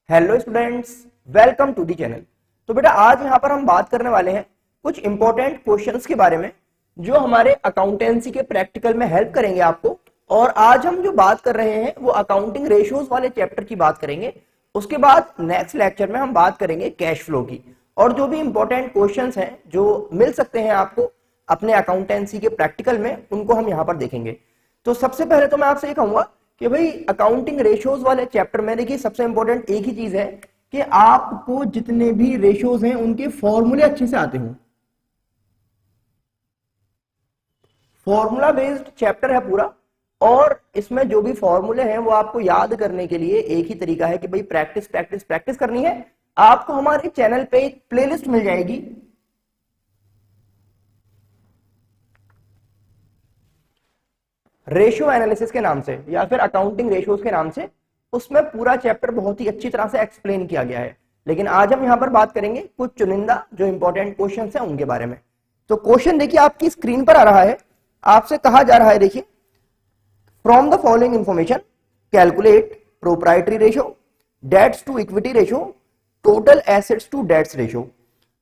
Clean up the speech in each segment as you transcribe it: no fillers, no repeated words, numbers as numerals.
Hello students, welcome to the channel. तो बेटा आज यहाँ पर हम बात करने वाले हैं कुछ इंपॉर्टेंट क्वेश्चंस के बारे में जो हमारे अकाउंटेंसी के प्रैक्टिकल में हेल्प करेंगे आपको। और आज हम जो बात कर रहे हैं वो अकाउंटिंग रेशियोज वाले चैप्टर की बात करेंगे। उसके बाद नेक्स्ट लेक्चर में हम बात करेंगे कैश फ्लो की, और जो भी इंपॉर्टेंट क्वेश्चंस हैं जो मिल सकते हैं आपको अपने अकाउंटेंसी के प्रैक्टिकल में, उनको हम यहाँ पर देखेंगे। तो सबसे पहले तो मैं आपसे ये कहूंगा कि भाई अकाउंटिंग रेशियोज वाले चैप्टर में देखिए सबसे इंपॉर्टेंट एक ही चीज है कि आपको जितने भी रेशियोज हैं उनके फॉर्मूले अच्छे से आते हों। फॉर्मूला बेस्ड चैप्टर है पूरा, और इसमें जो भी फॉर्मूले हैं वो आपको याद करने के लिए एक ही तरीका है कि भाई प्रैक्टिस प्रैक्टिस प्रैक्टिस करनी है। आपको हमारे चैनल पे एक प्लेलिस्ट मिल जाएगी, रेशियो एनालिसिस के नाम से या फिर अकाउंटिंग रेशियोज के नाम से। उसमें पूरा चैप्टर बहुत ही अच्छी तरह से एक्सप्लेन किया गया है। लेकिन आज हम यहां पर बात करेंगे कुछ चुनिंदा जो इंपॉर्टेंट क्वेश्चन हैं उनके बारे में। तो क्वेश्चन देखिए आपकी स्क्रीन पर आ रहा है। आपसे कहा जा रहा है, देखिए, from the following information calculate proprietary ratio, debts to equity ratio, total assets to debts ratio.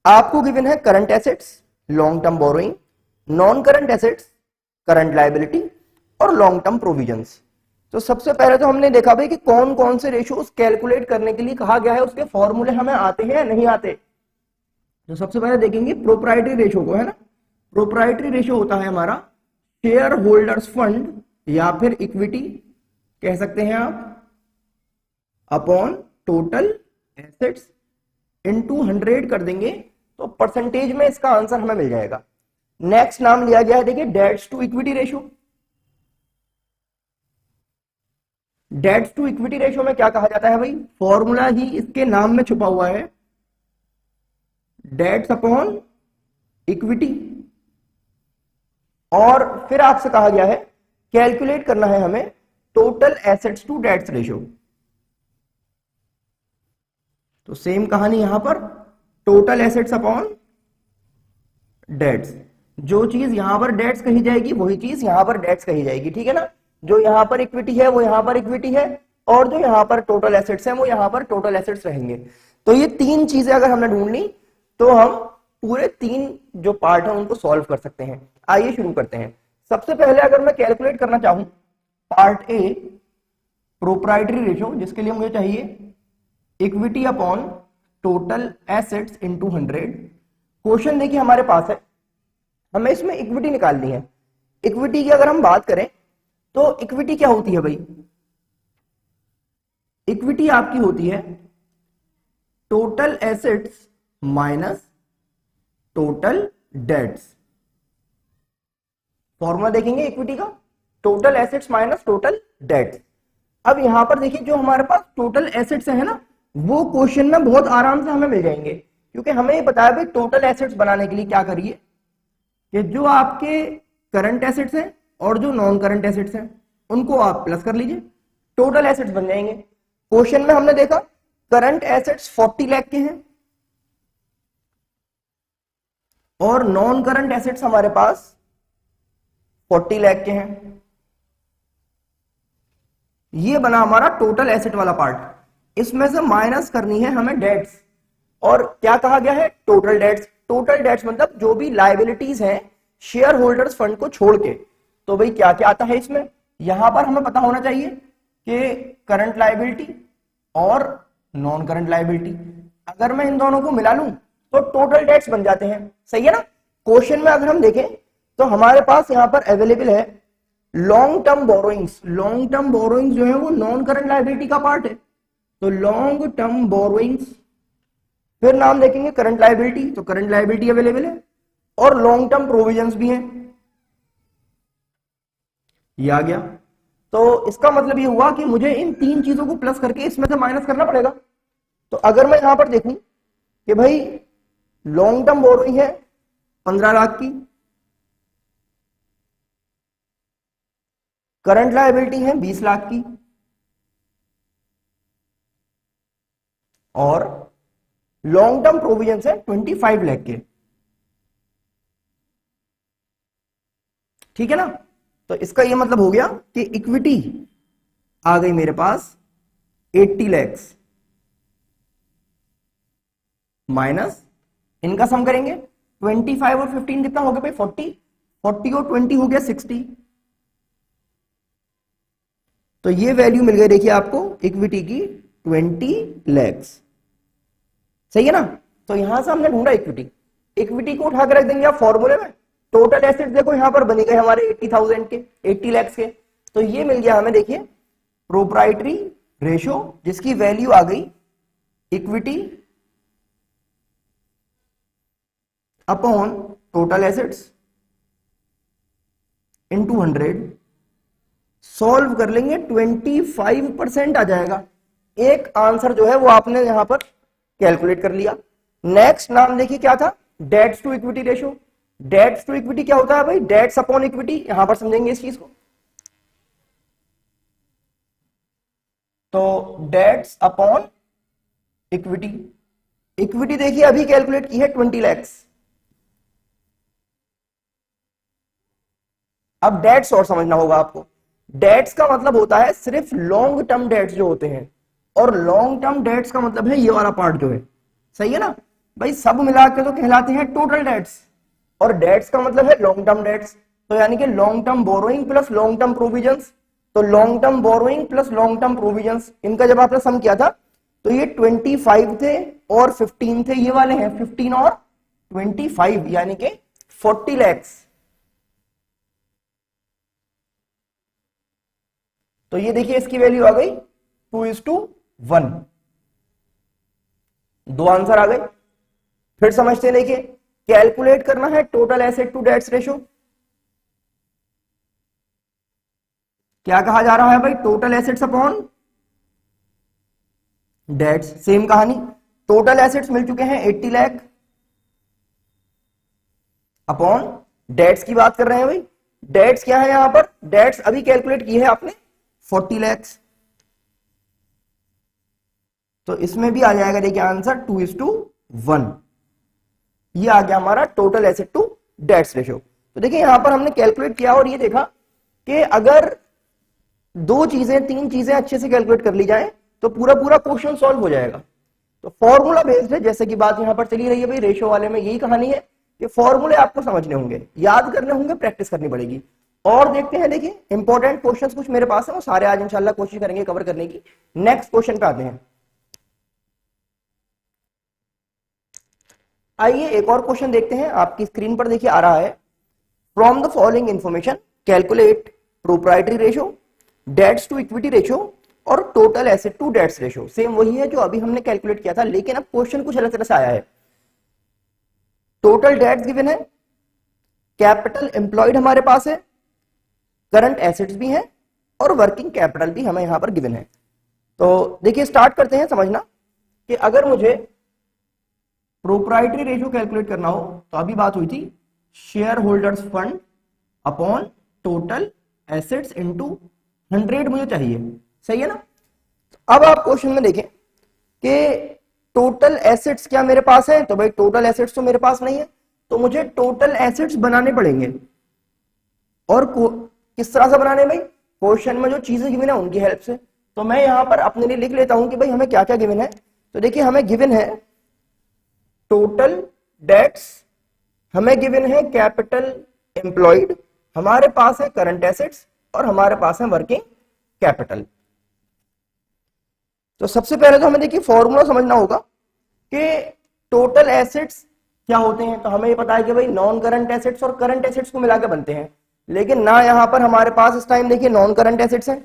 आपको गिवन है current assets, long term borrowing, non current assets, current liability और लॉन्ग टर्म प्रोविजंस। तो सबसे पहले तो हमने देखा भाई कि कौन कौन से रेशियोज कैलकुलेट करने के लिए कहा गया है, उसके फॉर्मूले हमें आते हैं या नहीं आते। तो सबसे पहले देखेंगे प्रोप्राइटरी रेशियो को, है ना। प्रोप्राइटरी रेशियो होता है हमारा शेयर होल्डर्स फंड या फिर इक्विटी कह सकते हैं आप, अपॉन टोटल एसेट्स इनटू 100 कर देंगे तो परसेंटेज में इसका आंसर हमें मिल जाएगा। नेक्स्ट नाम लिया गया है, देखिए, debts to equity ratio. Debts to equity ratio में क्या कहा जाता है भाई, फॉर्मूला ही इसके नाम में छुपा हुआ है, डेट्स अपॉन इक्विटी। और फिर आपसे कहा गया है कैलकुलेट करना है हमें total assets to debts ratio. तो सेम कहानी यहां पर, टोटल एसेट्स अपॉन डेट्स। जो चीज यहां पर डेट्स कही जाएगी वही चीज यहां पर डेट्स कही जाएगी, ठीक है ना। जो यहां पर इक्विटी है वो यहां पर इक्विटी है, और जो यहां पर टोटल एसेट्स हैं वो यहां पर टोटल एसेट्स रहेंगे। तो ये तीन चीजें अगर हमने ढूंढ ली तो हम पूरे तीन जो पार्ट हैं उनको सॉल्व कर सकते हैं। आइए शुरू करते हैं। सबसे पहले अगर मैं कैलकुलेट करना चाहूं पार्ट ए प्रोप्राइटरी रेशियो, जिसके लिए मुझे चाहिए equity upon total assets into 100। Question देखिए हमारे पास है, हमें इसमें इक्विटी निकालनी है। इक्विटी की अगर हम बात करें तो इक्विटी क्या होती है भाई, इक्विटी आपकी होती है total assets minus total debts. Formula देखेंगे इक्विटी का, total assets minus total debts. अब यहां पर देखिए जो हमारे पास टोटल एसेट्स है ना, वो क्वेश्चन में बहुत आराम से हमें मिल जाएंगे, क्योंकि हमें ये बताया भाई टोटल एसेट्स बनाने के लिए क्या करिए कि जो आपके करंट एसेट्स हैं और जो नॉन करंट एसेट्स हैं उनको आप प्लस कर लीजिए, टोटल एसेट्स बन जाएंगे। क्वेश्चन में हमने देखा करंट एसेट्स 40 लाख के हैं और नॉन करंट एसेट्स हमारे पास 40 लाख के हैं। ये बना हमारा टोटल एसेट वाला पार्ट। इसमें से माइनस करनी है हमें डेट्स, और क्या कहा गया है, टोटल डेट्स। टोटल डेट्स मतलब जो भी लायबिलिटीज हैं शेयर होल्डर्स फंड को छोड़ के। तो भाई क्या क्या आता है इसमें, यहां पर हमें पता होना चाहिए कि करंट लायबिलिटी और नॉन करंट लायबिलिटी। अगर मैं इन दोनों को मिला लूं तो टोटल डेट्स बन जाते हैं, सही है ना। क्वेश्चन में अगर हम देखें तो हमारे पास यहां पर अवेलेबल है long term borrowings. Long term borrowings जो है वो नॉन करंट लायबिलिटी का पार्ट है, तो लॉन्ग टर्म बोरोइंग्स। फिर नाम देखेंगे करंट लायबिलिटी, तो करंट लायबिलिटी अवेलेबल है, और लॉन्ग टर्म प्रोविजंस भी हैं। ये आ गया। तो इसका मतलब ये हुआ कि मुझे इन तीन चीजों को प्लस करके इसमें से माइनस करना पड़ेगा। तो अगर मैं यहां पर देखूं कि भाई लॉन्ग टर्म बोरोइंग है 15 लाख की, करंट लायबिलिटी है 20 लाख की, और लॉन्ग टर्म प्रोविजन है 25 लाख के, ठीक है ना। तो इसका ये मतलब हो गया कि इक्विटी आ गई मेरे पास 80 लाख, माइनस इनका सम करेंगे 25 और 15 कितना हो गया भाई 40, 40 और 20 हो गया 60। तो ये वैल्यू मिल गई देखिए आपको इक्विटी की 20 lakhs, सही है ना। तो यहां से हमने ढूंढा इक्विटी, इक्विटी को उठाकर रख देंगे आप फॉर्मूले में। टोटल एसेट देखो यहां पर बनी गए हमारे 80,000 के, 80 lakhs के। तो ये मिल गया हमें देखिए प्रोप्राइटरी रेशो, जिसकी वैल्यू आ गई equity upon total assets into 100। Solve कर लेंगे 25% आ जाएगा। एक आंसर जो है वो आपने यहां पर कैलकुलेट कर लिया। नेक्स्ट नाम देखिए क्या था, debts to equity ratio. Debts to equity क्या होता है भाई, डेट्स अपॉन इक्विटी, यहां पर समझेंगे इस चीज को। तो डेट्स अपॉन इक्विटी, इक्विटी देखिए अभी कैलकुलेट की है 20 lakhs। अब डेट्स और समझना होगा आपको। डेट्स का मतलब होता है सिर्फ लॉन्ग टर्म डेट्स जो होते हैं, और लॉन्ग टर्म डेट्स का मतलब है ये वाला पार्ट जो है, सही है ना भाई। सब मिला के तो कहलाते हैं टोटल डेट्स, और डेट्स का मतलब है लॉन्ग टर्म डेट्स। तो यानी कि long term borrowing plus long term provisions. तो long term borrowing plus long term provisions, इनका जब आपने सम किया था तो ये 25 थे और 15 थे, ये वाले हैं 15 और 25 यानी कि 40 lakhs। तो ये देखिए इसकी वैल्यू आ गई 2:1, दो आंसर आ गए। फिर समझते देखिए, कैलकुलेट करना है total asset to debts ratio. क्या कहा जा रहा है भाई, total assets upon debts. Same कहानी, टोटल एसेट्स मिल चुके हैं 80 लाख अपॉन डेट्स की बात कर रहे हैं भाई। डेट्स क्या है यहां पर, डेट्स अभी कैलकुलेट की है आपने 40 lakhs। तो इसमें भी आ जाएगा देखिए आंसर 2:1। ये आ गया हमारा total asset to debts ratio. तो देखिए यहां पर हमने कैलकुलेट किया और ये देखा कि अगर दो चीजें तीन चीजें अच्छे से कैलकुलेट कर ली जाए तो पूरा पूरा क्वेश्चन सॉल्व हो जाएगा। तो फॉर्मूला बेस्ड है, जैसे कि बात यहां पर चली रही है भाई, रेशियो वाले में यही कहानी है कि फॉर्मूले आपको समझने होंगे, याद करने होंगे, प्रैक्टिस करनी पड़ेगी। और देखते हैं देखिए इंपॉर्टेंट क्वेश्चंस कुछ मेरे पास है, वो सारे आज इंशाल्लाह कोशिश करेंगे कवर करने की। नेक्स्ट क्वेश्चन पे आते हैं। आइए एक और क्वेश्चन देखते हैं, आपकी स्क्रीन पर देखिए आ रहा है, from the following information calculate proprietary ratio, debts to equity ratio और total asset to debts ratio. Same वही है जो अभी हमने कैलकुलेट किया था, लेकिन अब क्वेश्चन कुछ अलग तरह से आया है। टोटल डेट्स गिवन है, कैपिटल एम्प्लॉयड हमारे पास है, करंट एसेट्स भी हैं और वर्किंग कैपिटल भी हमें यहां पर गिवन है। तो देखिए स्टार्ट करते हैं समझना कि अगर मुझे प्रोप्राइटरी रेशियो कैलकुलेट करना हो तो अभी बात हुई थी share holders fund upon total assets into 100 मुझे चाहिए, सही है ना। अब आप क्वेश्चन में देखें कि टोटल एसेट्स क्या मेरे पास है, तो भाई टोटल एसेट्स तो मेरे पास नहीं है, तो मुझे टोटल एसेट्स बनाने पड़ेंगे। और किस तरह से बनाने भाई, क्वेश्चन में जो चीजें गिवन है उनकी हेल्प से। तो मैं यहां पर अपने लिए लिख लेता हूं कि भाई हमें क्या क्या गिवन है। तो देखिए हमें गिवन है टोटल डेट्स, हमें गिवन है कैपिटल एम्प्लॉयड, हमारे पास है करंट एसेट्स और हमारे पास है वर्किंग कैपिटल। तो सबसे पहले तो हमें देखिए फॉर्मूला समझना होगा कि टोटल एसेट्स क्या होते हैं। तो हमें ये पता है कि भाई नॉन करंट एसेट्स और करंट एसेट्स को मिलाकर बनते हैं, लेकिन ना यहां पर हमारे पास इस टाइम देखिए नॉन करंट एसेट्स हैं,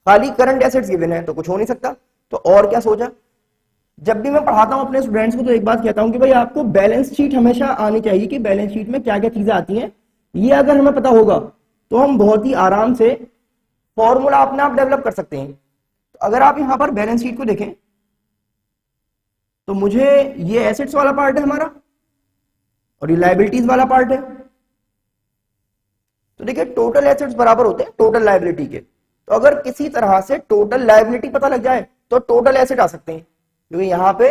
खाली करंट एसेट्स गिवन है, तो कुछ हो नहीं सकता। तो और क्या सोचा, जब भी मैं पढ़ाता हूं अपने स्टूडेंट्स को तो एक बात कहता हूं कि भाई आपको बैलेंस शीट हमेशा आनी चाहिए कि बैलेंस शीट में क्या क्या चीजें आती हैं। ये अगर हमें पता होगा तो हम बहुत ही आराम से फॉर्मूला अपने आप डेवलप कर सकते हैं। तो अगर आप यहां पर बैलेंस शीट को देखें तो मुझे ये एसेट्स वाला पार्ट है हमारा और ये लायबिलिटीज वाला पार्ट है। तो देखिए टोटल एसेट्स बराबर होते हैं टोटल लायबिलिटी के। तो अगर किसी तरह से टोटल लायबिलिटी पता लग जाए तो टोटल एसेट आ सकते हैं, क्योंकि यहां पे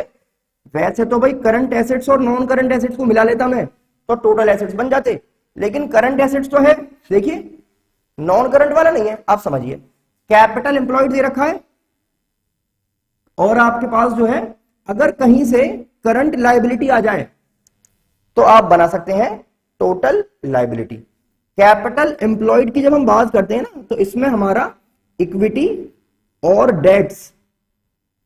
वैसे तो भाई करंट एसेट्स और नॉन करंट एसेट्स को मिला लेता मैं तो टोटल एसेट्स बन जाते, लेकिन करंट एसेट्स तो है, देखिए नॉन करंट वाला नहीं है। आप समझिए कैपिटल एम्प्लॉयड दे रखा है और आपके पास जो है अगर कहीं से करंट लायबिलिटी आ जाए तो आप बना सकते हैं टोटल लायबिलिटी। कैपिटल एम्प्लॉयड की जब हम बात करते हैं ना, तो इसमें हमारा इक्विटी और डेट्स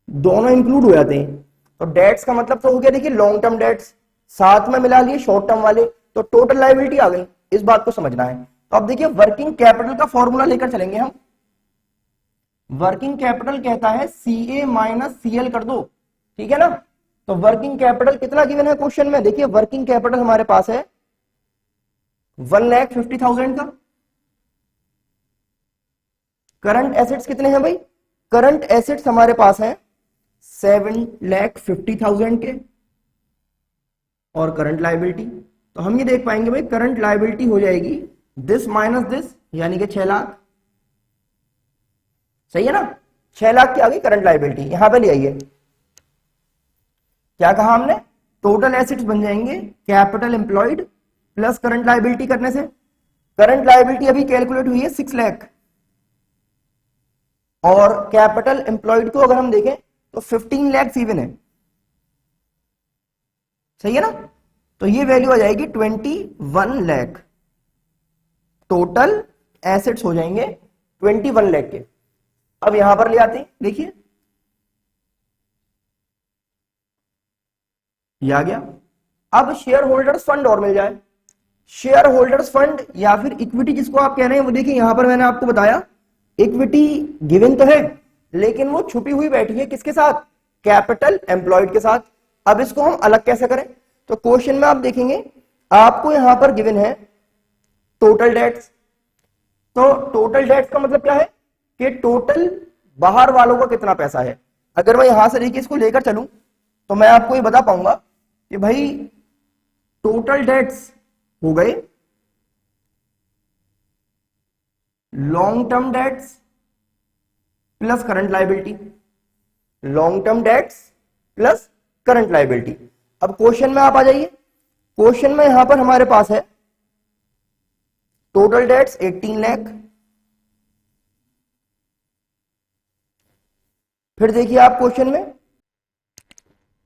दोनों इंक्लूड हो जाते हैं। तो डेट्स का मतलब तो हो गया, देखिए लॉन्ग टर्म डेट्स, साथ में मिला लिए शॉर्ट टर्म वाले, तो टोटल लायबिलिटी आ गई। इस बात को समझना है। तो अब देखिए वर्किंग कैपिटल का फॉर्मूला लेकर चलेंगे हम। वर्किंग कैपिटल कहता है CA माइनस CL कर दो, ठीक है ना। तो वर्किंग कैपिटल कितना गिवन है क्वेश्चन में, देखिए वर्किंग कैपिटल हमारे पास है 1,50,000 का। करंट एसेट्स कितने हैं भाई, करंट एसेट्स हमारे पास है 7,50,000 के। और करंट लायबिलिटी, तो हम ये देख पाएंगे भाई करंट लायबिलिटी हो जाएगी दिस माइनस दिस, यानी कि 6 लाख। सही है ना, 6 लाख की आ गई करंट लायबिलिटी। यहां पे ले आइए, क्या कहा हमने, टोटल एसेट्स बन जाएंगे capital employed plus current liability करने से। करंट लायबिलिटी अभी कैलकुलेट हुई है 6 लाख, और कैपिटल एम्प्लॉयड को अगर हम देखें तो 15 लाख इवन है। सही है ना, तो ये वैल्यू आ जाएगी 21 लाख। टोटल एसेट्स हो जाएंगे 21 लाख के। अब यहां पर ले आते हैं, देखिए ये आ गया। अब शेयर होल्डर्स फंड और मिल जाए, शेयर होल्डर्स फंड या फिर इक्विटी जिसको आप कह रहे हैं, वो देखिए यहां पर मैंने आपको बताया इक्विटी गिवन तो है, लेकिन वो छुपी हुई बैठी है किसके साथ, कैपिटल एम्प्लॉयड के साथ। अब इसको हम अलग कैसे करें, तो क्वेश्चन में आप देखेंगे आपको यहां पर गिवन है टोटल डेट्स। तो टोटल डेट्स का मतलब क्या है कि टोटल बाहर वालों का कितना पैसा है। अगर मैं यहां से देखिए इसको लेकर चलूं तो मैं आपको ये बता पाऊंगा कि भाई टोटल डेट्स हो गए long term debts plus current liability, long term debts plus current liability. अब क्वेश्चन में आप आ जाइए, क्वेश्चन में यहां पर हमारे पास है टोटल डेट्स 18 लाख। फिर देखिए आप क्वेश्चन में,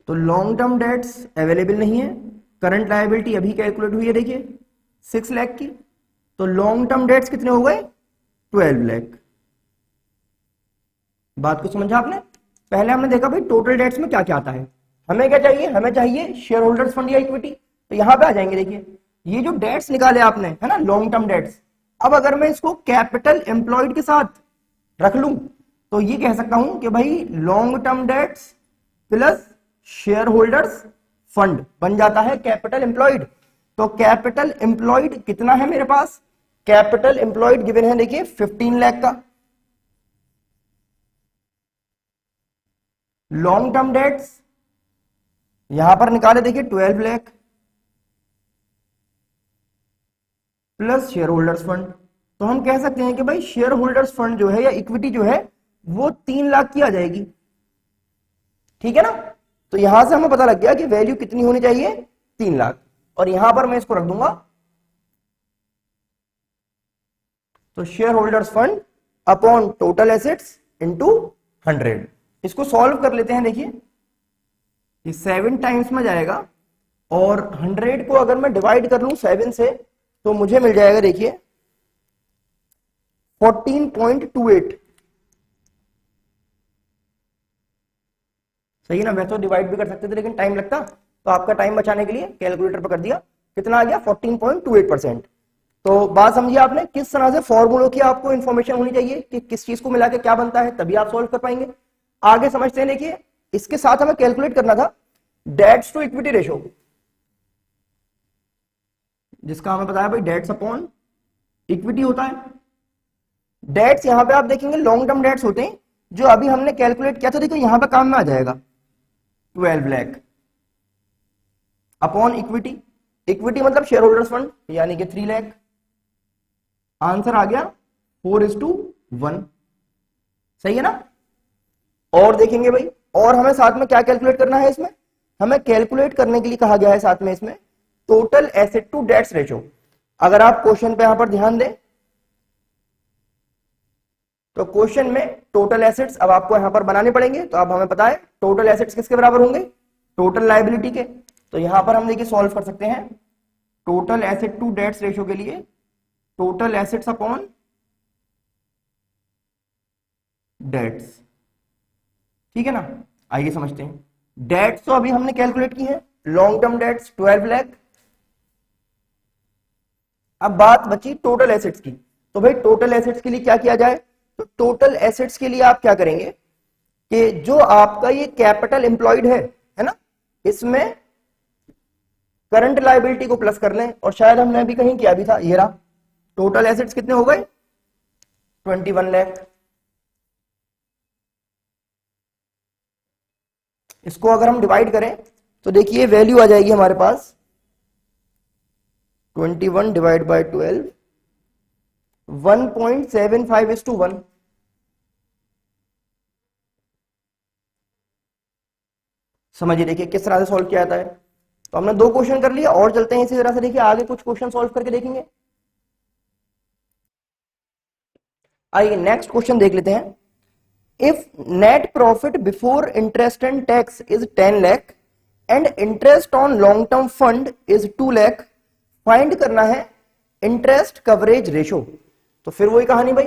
तो लॉन्ग टर्म डेट्स अवेलेबल नहीं है, करंट लायबिलिटी अभी कैलकुलेट हुई है देखिए 6 लाख की। तो लॉन्ग टर्म डेट्स कितने हो गए 12 लाख। बात को समझा आपने। पहले हमने देखा भाई टोटल डेट्स में क्या क्या आता है, हमें क्या चाहिए, हमें चाहिए शेयर होल्डर्स फंड या इक्विटी। तो यहां पे आ जाएंगे, देखिए ये जो डेट्स निकाले आपने है ना लॉन्ग टर्म डेट्स, अब अगर मैं इसको कैपिटल एम्प्लॉयड के साथ रख लूं तो ये कह सकता हूं कि भाई long term debts plus share holders fund बन जाता है कैपिटल एम्प्लॉयड। तो कैपिटल एम्प्लॉयड कितना है मेरे पास, कैपिटल एम्प्लॉयड गिवन है देखिए 15 लाख का। लॉन्ग टर्म डेट्स यहां पर निकाले देखिए 12 lakh plus share holders fund. तो हम कह सकते हैं कि भाई शेयर होल्डर्स फंड जो है या इक्विटी जो है वो 3 लाख की आ जाएगी, ठीक है ना। तो यहां से हमें पता लग गया कि वैल्यू कितनी होनी चाहिए 3 लाख, और यहां पर मैं इसको रख दूंगा तो share holders fund upon total assets into 100। इसको सॉल्व कर लेते हैं, देखिए ये 7 टाइम्स में जाएगा और 100 को अगर मैं डिवाइड कर लूं 7 से तो मुझे मिल जाएगा देखिए 14.28। सही है ना, मैं तो डिवाइड भी कर सकते थे लेकिन टाइम लगता, तो आपका टाइम बचाने के लिए कैलकुलेटर पर कर दिया। कितना आ गया 14.28%। तो बात समझिए आपने, किस तरह से फॉर्मूलों की आपको इंफॉर्मेशन होनी चाहिए कि किस चीज को मिला के क्या बनता है, तभी आप सॉल्व कर पाएंगे। आगे समझते हैं, देखिए इसके साथ हमें कैलकुलेट करना था डेट्स टू इक्विटी रेशो, जिसका हमें बताया भाई डेट्स अपॉन इक्विटी होता है। डेट्स यहां पे आप देखेंगे लॉन्ग टर्म डेट्स होते हैं, जो अभी हमने कैलकुलेट किया था, देखो यहां पे काम में आ जाएगा 12 लाख अपॉन इक्विटी। इक्विटी मतलब शेयर होल्डर्स फंड यानी कि 3 लाख। आंसर आ गया 4:1। सही है ना। और देखेंगे भाई, और हमें साथ में क्या कैलकुलेट करना है, इसमें हमें कैलकुलेट करने के लिए कहा गया है साथ में इसमें total asset to debts ratio. अगर आप क्वेश्चन पे यहां पर ध्यान दें तो क्वेश्चन में टोटल एसेट्स अब आपको यहां पर बनाने पड़ेंगे। तो अब हमें पता है टोटल एसेट्स किसके बराबर होंगे, टोटल लायबिलिटी के। तो यहां पर हम देखिए सॉल्व कर सकते हैं total asset to debts ratio के लिए, टोटल एसेट्स अपॉन डेट्स, ठीक है ना। आइए समझते हैं। डेट्स तो अभी हमने कैलकुलेट की है, लॉन्ग टर्म डेट्स 12 लाख। अब बात बची टोटल एसेट्स की। तो भाई टोटल एसेट्स के लिए क्या किया जाए, तो टोटल एसेट्स के लिए आप क्या करेंगे कि जो आपका ये कैपिटल एम्प्लॉयड है ना, इसमें करंट लायबिलिटी को प्लस कर लें। और शायद हमने अभी कहीं किया भी था, ये रहा। टोटल एसेट्स कितने हो गए, 21 लाख। इसको अगर हम डिवाइड करें तो देखिए वैल्यू आ जाएगी हमारे पास 21 डिवाइड बाय 12, 1.75:1। समझिए देखिए किस तरह से सॉल्व किया जाता है। तो हमने 2 क्वेश्चन कर लिया और चलते हैं इसी तरह से, देखिए आगे कुछ क्वेश्चन सॉल्व करके देखेंगे। आइए नेक्स्ट क्वेश्चन देख लेते हैं। If net profit before interest and tax is 10 lakh and interest on long term fund is 2 lakh, find करना है इंटरेस्ट कवरेज रेशो। तो फिर वही कहानी भाई,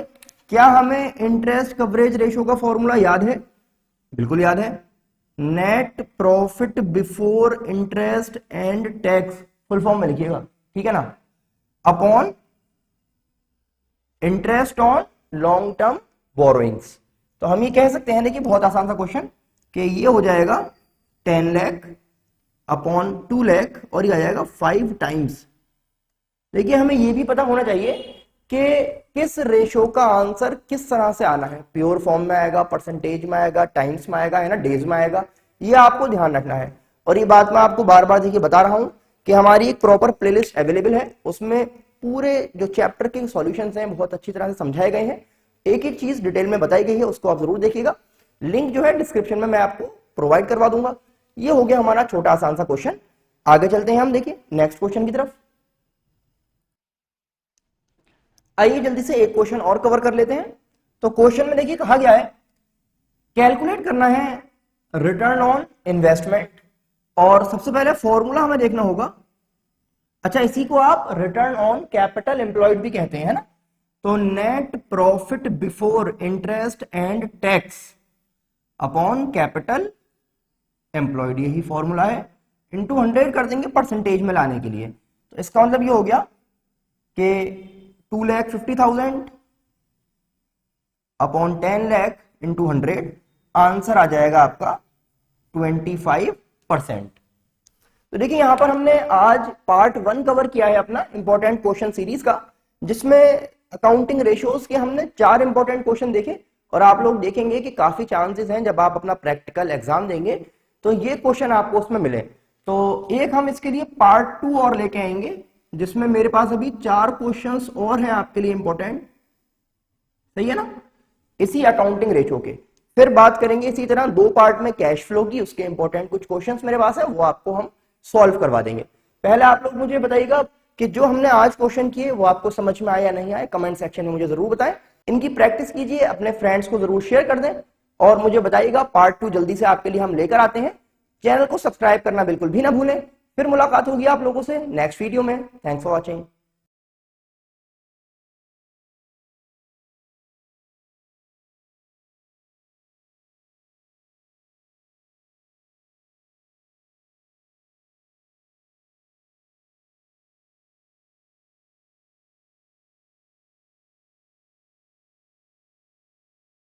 क्या हमें इंटरेस्ट कवरेज रेशो का फॉर्मूला याद है? बिल्कुल याद है, net profit before interest and tax, full form में लिखिएगा, ठीक है ना, upon interest on long term borrowings. तो हम ये कह सकते हैं, देखिए बहुत आसान सा क्वेश्चन, कि ये हो जाएगा 10 लाख अपॉन 2 लाख और ये आ जाएगा 5 टाइम्स। देखिए हमें ये भी पता होना चाहिए कि किस रेशो का आंसर किस तरह से आना है, प्योर फॉर्म में आएगा, परसेंटेज में आएगा, टाइम्स में आएगा, है ना, डेज में आएगा, ये आपको ध्यान रखना है। और ये बात मैं आपको बार बार देखिए बता रहा हूं कि हमारी एक प्रॉपर प्लेलिस्ट अवेलेबल है, उसमें पूरे जो चैप्टर के सॉल्यूशंस हैं बहुत अच्छी तरह से समझाए गए हैं, एक एक चीज डिटेल में बताई गई है, उसको आप जरूर देखिएगा। लिंक जो है डिस्क्रिप्शन में मैं आपको प्रोवाइड करवा दूंगा। ये हो गया हमारा छोटा आसान सा क्वेश्चन। आगे चलते हैं हम, देखिए नेक्स्ट क्वेश्चन की तरफ। आइए जल्दी से एक क्वेश्चन और कवर कर लेते हैं। तो क्वेश्चन में देखिए कहा गया है कैलकुलेट करना है रिटर्न ऑन इन्वेस्टमेंट, और सबसे पहले फॉर्मूला हमें देखना होगा। अच्छा, इसी को आप रिटर्न ऑन कैपिटल एम्प्लॉयड भी कहते हैं ना। तो net profit before interest and tax upon capital employed, यही फॉर्मूला है। इनटू 100 कर देंगे परसेंटेज में लाने के लिए। तो इसका मतलब ये हो गया कि 2,50,000 अपॉन 10 लाख इंटू 100, आंसर आ जाएगा आपका 25%। तो देखिए यहां पर हमने आज पार्ट 1 कवर किया है अपना इंपॉर्टेंट क्वेश्चन सीरीज का, जिसमें अकाउंटिंग रेशियोज के हमने 4 इंपॉर्टेंट क्वेश्चन देखे। और आप लोग देखेंगे कि काफी चांसेस हैं जब आप अपना प्रैक्टिकल एग्जाम देंगे तो ये क्वेश्चन आपको उसमें मिले। तो एक हम इसके लिए पार्ट 2 और लेके आएंगे, जिसमें मेरे पास अभी 4 क्वेश्चंस और हैं आपके लिए इंपॉर्टेंट, सही है ना, इसी अकाउंटिंग रेशियो के। फिर बात करेंगे इसी तरह 2 पार्ट में कैश फ्लो की, उसके इंपॉर्टेंट कुछ क्वेश्चंस मेरे पास है, वो आपको हम सॉल्व करवा देंगे। पहले आप लोग मुझे बताइएगा कि जो हमने आज क्वेश्चन किए वो आपको समझ में आया या नहीं आया, कमेंट सेक्शन में मुझे जरूर बताएं। इनकी प्रैक्टिस कीजिए, अपने फ्रेंड्स को जरूर शेयर कर दें और मुझे बताइएगा। पार्ट 2 जल्दी से आपके लिए हम लेकर आते हैं। चैनल को सब्सक्राइब करना बिल्कुल भी ना भूलें। फिर मुलाकात होगी आप लोगों से नेक्स्ट वीडियो में। Thanks for watching.